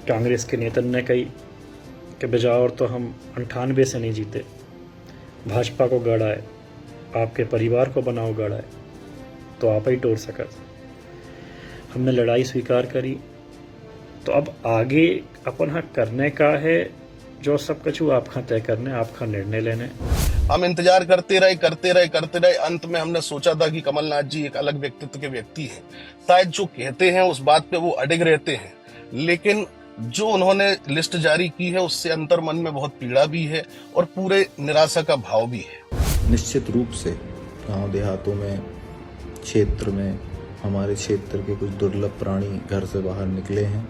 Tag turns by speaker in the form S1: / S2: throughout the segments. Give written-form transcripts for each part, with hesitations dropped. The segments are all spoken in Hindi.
S1: कांग्रेस के नेतन ने कही कि बिजावर तो हम 98 से नहीं जीते, भाजपा को गड़ा है, आपके परिवार को बनाओ गड़ा है, तो आप ही तोड़ सकत। हमने लड़ाई स्वीकार करी, तो अब आगे अपन हाँ करने का है, जो सब कछु आपका तय करने, आपका निर्णय लेने।
S2: हम इंतजार करते रहे। अंत में हमने सोचा था कि कमलनाथ जी एक अलग व्यक्तित्व के व्यक्ति हैं, शायद जो कहते हैं उस बात पे वो अडिग रहते हैं, लेकिन जो उन्होंने लिस्ट जारी की है उससे अंतर मन में बहुत पीड़ा भी है और पूरे निराशा का भाव भी है।
S3: निश्चित रूप से गांव देहातों में, क्षेत्र में, हमारे क्षेत्र के कुछ दुर्लभ प्राणी घर से बाहर निकले हैं,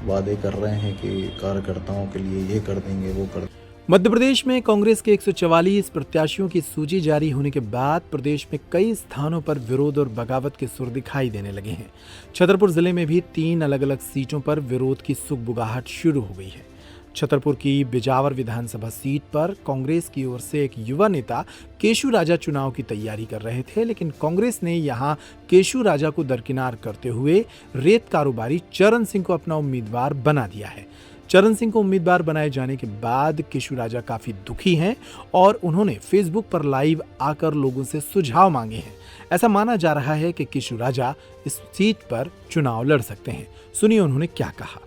S3: वादे कर रहे हैं कि कार्यकर्ताओं के लिए ये कर देंगे, वो कर देंगे।
S4: मध्य प्रदेश में कांग्रेस के 144 प्रत्याशियों की सूची जारी होने के बाद प्रदेश में कई स्थानों पर विरोध और बगावत के सुर दिखाई देने लगे हैं। छतरपुर जिले में भी 3 अलग अलग सीटों पर विरोध की सुगबुगाहट शुरू हो गई है। छतरपुर की बिजावर विधानसभा सीट पर कांग्रेस की ओर से एक युवा नेता केशु राजा चुनाव की तैयारी कर रहे थे, लेकिन कांग्रेस ने यहां केशु राजा को दरकिनार करते हुए रेत कारोबारी चरण सिंह को अपना उम्मीदवार बना दिया है। चरण सिंह को उम्मीदवार बनाए जाने के बाद केशु राजा काफी दुखी हैं और उन्होंने फेसबुक पर लाइव आकर लोगों से सुझाव मांगे हैं। ऐसा माना जा रहा है कि केशु राजा इस सीट पर चुनाव लड़ सकते हैं। सुनिए उन्होंने क्या कहा।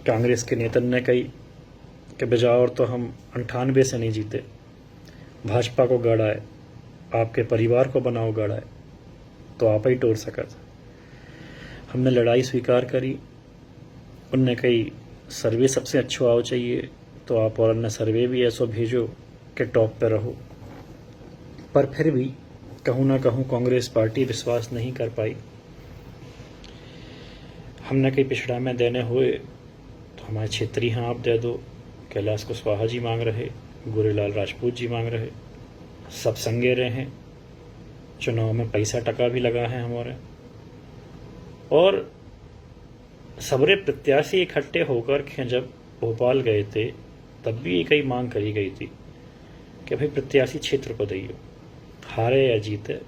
S1: कांग्रेस के नेतन ने कही कि बिजावर तो हम 98 से नहीं जीते, भाजपा को गड़ा है, आपके परिवार को बनाओ गड़ा है, तो आप ही तोड़ सकत। हमने लड़ाई स्वीकार करी। उनने कही सर्वे सबसे अच्छो आओ चाहिए, तो आप और ने सर्वे भी ऐसा भेजो कि टॉप पे रहो। पर फिर भी कहूँ ना कहूँ कांग्रेस पार्टी विश्वास नहीं कर पाई। हमने कई पिछड़ा में देने हुए तो हमारे क्षेत्रीय हाँ आप दे दो। कैलाश कुशवाहा जी मांग रहे, गुरेलाल राजपूत जी मांग रहे, सब संगे रहे हैं। चुनाव में पैसा टका भी लगा है हमारे, और सबरे प्रत्याशी इकट्ठे होकर के जब भोपाल गए थे तब भी एक ही मांग करी गई थी कि भाई प्रत्याशी क्षेत्र को दैयो, हारे या जीते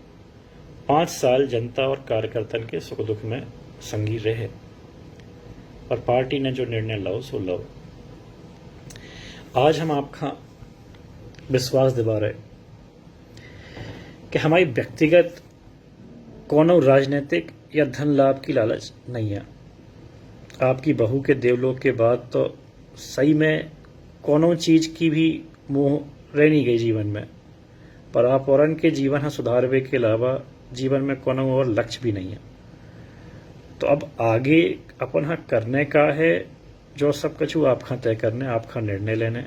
S1: 5 साल जनता और कार्यकर्ता के सुख दुख में संगी रहे, और पार्टी ने जो निर्णय लाओ सो लाओ। आज हम आपका विश्वास दिवा रहे कि हमारी व्यक्तिगत कोनो राजनीतिक या धन लाभ की लालच नहीं है। आपकी बहू के देवलोक के बाद तो सही में कोनो चीज़ की भी मोह रह नहीं गई जीवन में, पर आप औरन के जीवन है सुधारवे के अलावा जीवन में कोनो और लक्ष्य भी नहीं है। तो अब आगे अपन हाँ करने का है, जो सब कछु आपका तय करने, आपका निर्णय लेने।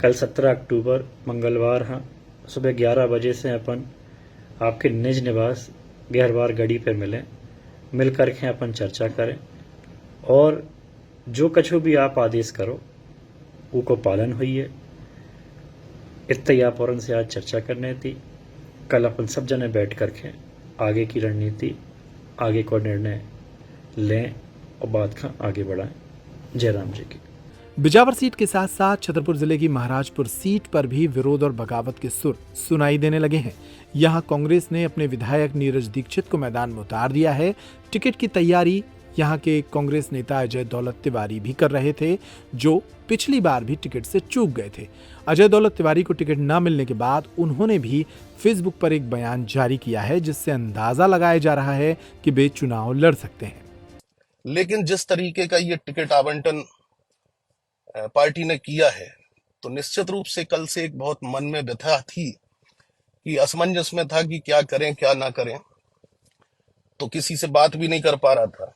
S1: कल 17 अक्टूबर मंगलवार हाँ सुबह 11 बजे से अपन आपके निज निवास गहरवार गढ़ी पे मिल करके अपन चर्चा करें, और जो कछु भी आप आदेश करो वो को पालन हुई है। इतने आप औरन से आज चर्चा करने थी। कल अपन सब जने बैठ करके आगे की रणनीति, आगे को निर्णय लें और बात का आगे बढ़ाएं। जयराम जी की।
S4: बिजावर सीट के साथ साथ छतरपुर जिले की महाराजपुर सीट पर भी विरोध और बगावत के सुर सुनाई देने लगे हैं। यहां कांग्रेस ने अपने विधायक नीरज दीक्षित को मैदान में उतार दिया है। टिकट की तैयारी यहां के कांग्रेस नेता अजय दौलत तिवारी भी कर रहे थे, जो पिछली बार भी टिकट से चूक गए थे। अजय दौलत तिवारी को टिकट न मिलने के बाद उन्होंने भी फेसबुक पर एक बयान जारी किया है, जिससे अंदाजा लगाया जा रहा है कि वे चुनाव लड़ सकते हैं।
S2: लेकिन जिस तरीके का ये टिकट आवंटन पार्टी ने किया है, तो निश्चित रूप से कल से एक बहुत मन में व्यथा थी कि असमंजस में था कि क्या करें क्या ना करें, तो किसी से बात भी नहीं कर पा रहा था।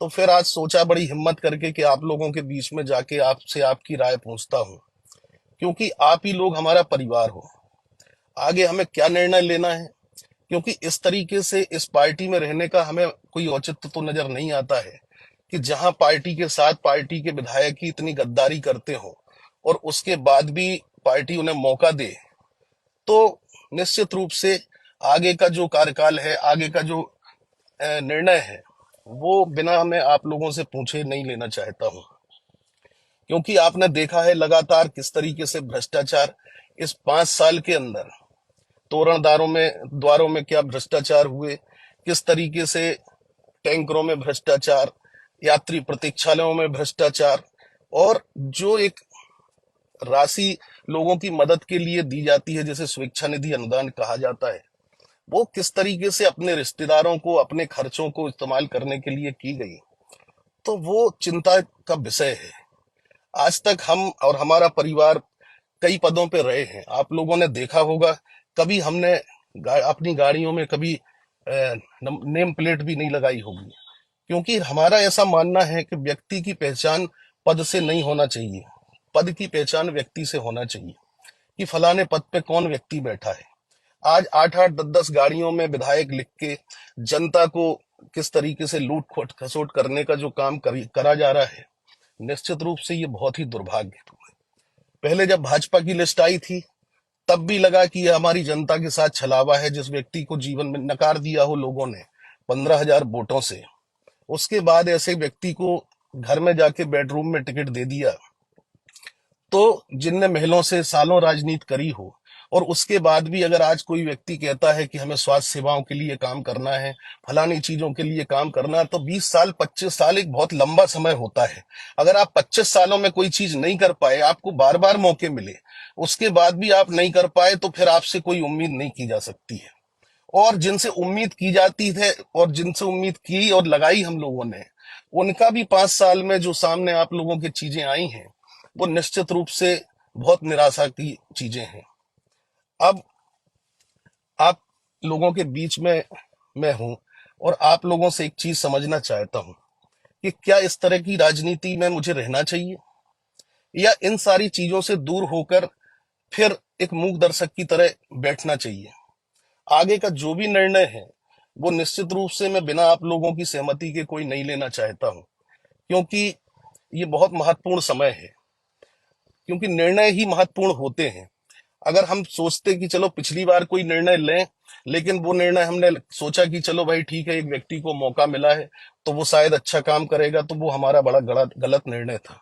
S2: तो फिर आज सोचा बड़ी हिम्मत करके कि आप लोगों के बीच में जाके आपसे आपकी राय पूछता हूं, क्योंकि आप ही लोग हमारा परिवार हो। आगे हमें क्या निर्णय लेना है, क्योंकि इस तरीके से इस पार्टी में रहने का हमें कोई औचित्य तो नजर नहीं आता है कि जहां पार्टी के साथ पार्टी के विधायक ही इतनी गद्दारी करते हो और उसके बाद भी पार्टी उन्हें मौका दे, तो निश्चित रूप से आगे का जो कार्यकाल है, आगे का जो निर्णय है, वो बिना मैं आप लोगों से पूछे नहीं लेना चाहता हूं। क्योंकि आपने देखा है लगातार किस तरीके से भ्रष्टाचार इस 5 साल के अंदर द्वारों में क्या भ्रष्टाचार हुए, किस तरीके से टैंकरों में भ्रष्टाचार, यात्री प्रतीक्षालयों में भ्रष्टाचार, और जो एक राशि लोगों की मदद के लिए दी जाती है जिसे स्वेच्छा निधि अनुदान कहा जाता है, वो किस तरीके से अपने रिश्तेदारों को अपने खर्चों को इस्तेमाल करने के लिए की गई, तो वो चिंता का विषय है। आज तक हम और हमारा परिवार कई पदों पे रहे हैं। आप लोगों ने देखा होगा, कभी हमने अपनी गाड़ियों में कभी नेम प्लेट भी नहीं लगाई होगी, क्योंकि हमारा ऐसा मानना है कि व्यक्ति की पहचान पद से नहीं होना चाहिए, पद की पहचान व्यक्ति से होना चाहिए कि फलाने पद पे कौन व्यक्ति बैठा है। आज 8-8, 10-10 गाड़ियों में विधायक लिख के जनता को किस तरीके से लूट खसोट करने का जो काम करा जा रहा है, निश्चित रूप से ये बहुत ही दुर्भाग्यपूर्ण है। पहले जब भाजपा की लिस्ट आई थी तब भी लगा कि ये हमारी जनता के साथ छलावा है। जिस व्यक्ति को जीवन में नकार दिया हो लोगों ने 15,000 वोटों से, उसके बाद ऐसे व्यक्ति को घर में जाके बेडरूम में टिकट दे दिया, तो जिनने महलों से सालों राजनीति करी हो, और उसके बाद भी अगर आज कोई व्यक्ति कहता है कि हमें स्वास्थ्य सेवाओं के लिए काम करना है, फलानी चीजों के लिए काम करना है, तो 20 साल 25 साल एक बहुत लंबा समय होता है। अगर आप 25 सालों में कोई चीज नहीं कर पाए, आपको बार बार मौके मिले, उसके बाद भी आप नहीं कर पाए, तो फिर आपसे कोई उम्मीद नहीं की जा सकती है। और जिनसे उम्मीद की जाती है और जिनसे उम्मीद की और लगाई हम लोगों ने, उनका भी 5 साल में जो सामने आप लोगों की चीजें आई हैं, वो निश्चित रूप से बहुत निराशा की चीजें हैं। अब आप लोगों के बीच में मैं हूं और आप लोगों से एक चीज समझना चाहता हूं कि क्या इस तरह की राजनीति में मुझे रहना चाहिए, या इन सारी चीजों से दूर होकर फिर एक मूक दर्शक की तरह बैठना चाहिए। आगे का जो भी निर्णय है वो निश्चित रूप से मैं बिना आप लोगों की सहमति के कोई नहीं लेना चाहता हूं, क्योंकि ये बहुत महत्वपूर्ण समय है, क्योंकि निर्णय ही महत्वपूर्ण होते हैं। अगर हम सोचते कि चलो पिछली बार कोई निर्णय लें, लेकिन वो निर्णय हमने सोचा कि चलो भाई ठीक है, एक व्यक्ति को मौका मिला है तो वो शायद अच्छा काम करेगा, तो वो हमारा बड़ा गलत निर्णय था।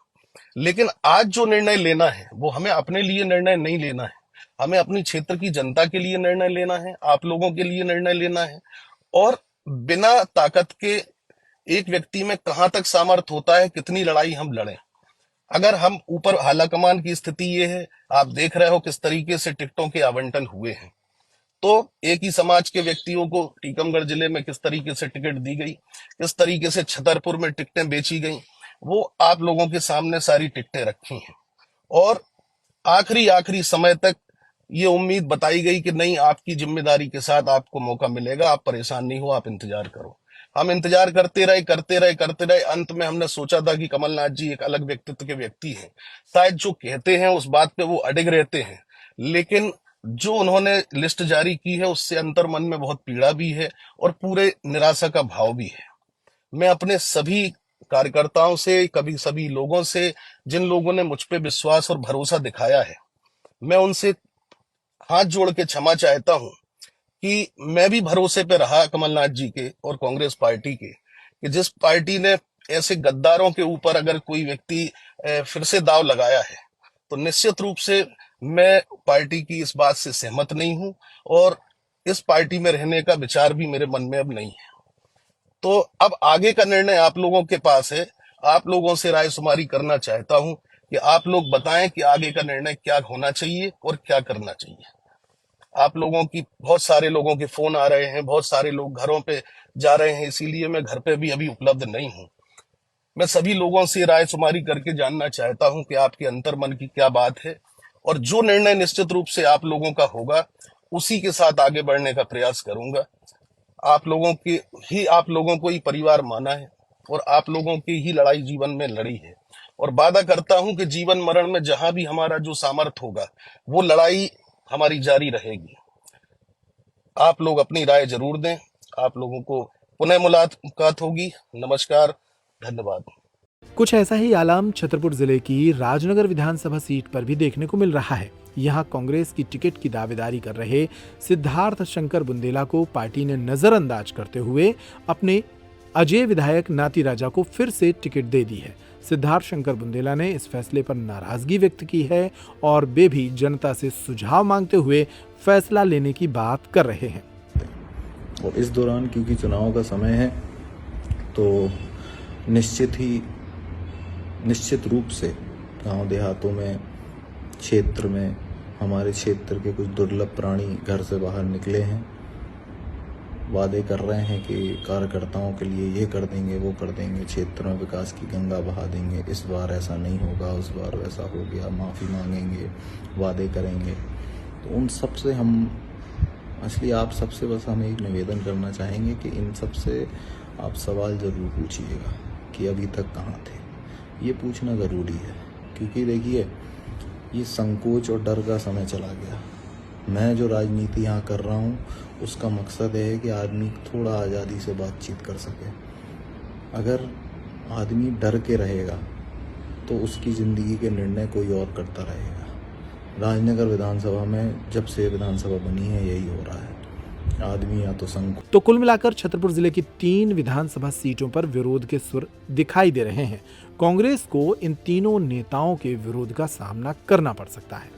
S2: लेकिन आज जो निर्णय लेना है वो हमें अपने लिए निर्णय नहीं लेना है, हमें अपनी क्षेत्र की जनता के लिए निर्णय लेना है, आप लोगों के लिए निर्णय लेना है। और बिना ताकत के एक व्यक्ति में कहां तक सामर्थ्य होता है, कितनी लड़ाई हम लड़ें। अगर हम ऊपर हालाकमान की स्थिति ये है, आप देख रहे हो किस तरीके से टिकटों के आवंटन हुए हैं, तो एक ही समाज के व्यक्तियों को टीकमगढ़ जिले में किस तरीके से टिकट दी गई, किस तरीके से छतरपुर में टिकटें बेची गई, वो आप लोगों के सामने सारी टिकटें रखी हैं। और आखिरी समय तक ये उम्मीद बताई गई कि नहीं, आपकी जिम्मेदारी के साथ आपको मौका मिलेगा, आप परेशान नहीं हो, आप इंतजार करो। हम इंतजार करते रहे। अंत में हमने सोचा था कि कमलनाथ जी एक अलग व्यक्तित्व के व्यक्ति हैं, शायद जो कहते हैं उस बात पे वो अडिग रहते हैं, लेकिन जो उन्होंने लिस्ट जारी की है उससे अंतर मन में बहुत पीड़ा भी है और पूरे निराशा का भाव भी है। मैं अपने सभी कार्यकर्ताओं से, कभी सभी लोगों से, जिन लोगों ने मुझ पे विश्वास और भरोसा दिखाया है, मैं उनसे हाथ जोड़ के क्षमा चाहता हूं कि मैं भी भरोसे पे रहा कमलनाथ जी के और कांग्रेस पार्टी के, कि जिस पार्टी ने ऐसे गद्दारों के ऊपर अगर कोई व्यक्ति फिर से दाव लगाया है, तो निश्चित रूप से मैं पार्टी की इस बात से सहमत नहीं हूं और इस पार्टी में रहने का विचार भी मेरे मन में अब नहीं है। तो अब आगे का निर्णय आप लोगों के पास है। आप लोगों से राय शुमारी करना चाहता हूं कि आप लोग बताएं कि आगे का निर्णय क्या होना चाहिए और क्या करना चाहिए। आप लोगों की बहुत सारे लोगों के फोन आ रहे हैं, बहुत सारे लोग घरों पे जा रहे हैं, इसीलिए मैं घर पे भी अभी उपलब्ध नहीं हूं। मैं सभी लोगों से राय शुमारी करके जानना चाहता हूं कि आपके अंतर मन की क्या बात है, और जो निर्णय निश्चित रूप से आप लोगों का होगा उसी के साथ आगे बढ़ने का प्रयास करूंगा। आप लोगों को ही परिवार माना है और आप लोगों की ही लड़ाई जीवन में लड़ी है, और वादा करता हूं कि जीवन मरण में जहां भी हमारा जो सामर्थ्य होगा वो लड़ाई हमारी जारी रहेगी। आप लोग अपनी राय जरूर दें। आप लोगों को पुनः मुलाकात होगी। नमस्कार, धन्यवाद।
S4: कुछ ऐसा ही आलाम छतरपुर जिले की राजनगर विधानसभा सीट पर भी देखने को मिल रहा है। यहाँ कांग्रेस की टिकट की दावेदारी कर रहे सिद्धार्थ शंकर बुंदेला को पार्टी ने नजरअंदाज करते हुए अपने अजय विधायक नाती राजा को फिर से टिकट दे दी है। सिद्धार्थ शंकर बुंदेला ने इस फैसले पर नाराजगी व्यक्त की है और वे भी जनता से सुझाव मांगते हुए फैसला लेने की बात कर रहे हैं।
S3: और इस दौरान क्योंकि चुनाव का समय है, तो निश्चित रूप से गांव देहातों में, क्षेत्र में, हमारे क्षेत्र के कुछ दुर्लभ प्राणी घर से बाहर निकले हैं। वादे कर रहे हैं कि कार्यकर्ताओं के लिए ये कर देंगे, वो कर देंगे, क्षेत्र में विकास की गंगा बहा देंगे, इस बार ऐसा नहीं होगा, उस बार वैसा हो गया, माफ़ी मांगेंगे, वादे करेंगे। तो उन सब से इसलिए आप सबसे बस हम एक निवेदन करना चाहेंगे कि इन सब से आप सवाल ज़रूर पूछिएगा कि अभी तक कहाँ थे। ये पूछना ज़रूरी है, क्योंकि देखिए ये संकोच और डर का समय चला गया। मैं जो राजनीति यहाँ कर रहा हूँ उसका मकसद है कि आदमी थोड़ा आज़ादी से बातचीत कर सके। अगर आदमी डर के रहेगा तो उसकी ज़िंदगी के निर्णय कोई और करता रहेगा। राजनगर विधानसभा में जब से विधानसभा बनी है यही हो रहा है, आदमी या तो संकोच।
S4: तो कुल मिलाकर छतरपुर जिले की 3 विधानसभा सीटों पर विरोध के सुर दिखाई दे रहे हैं। कांग्रेस को इन तीनों नेताओं के विरोध का सामना करना पड़ सकता है।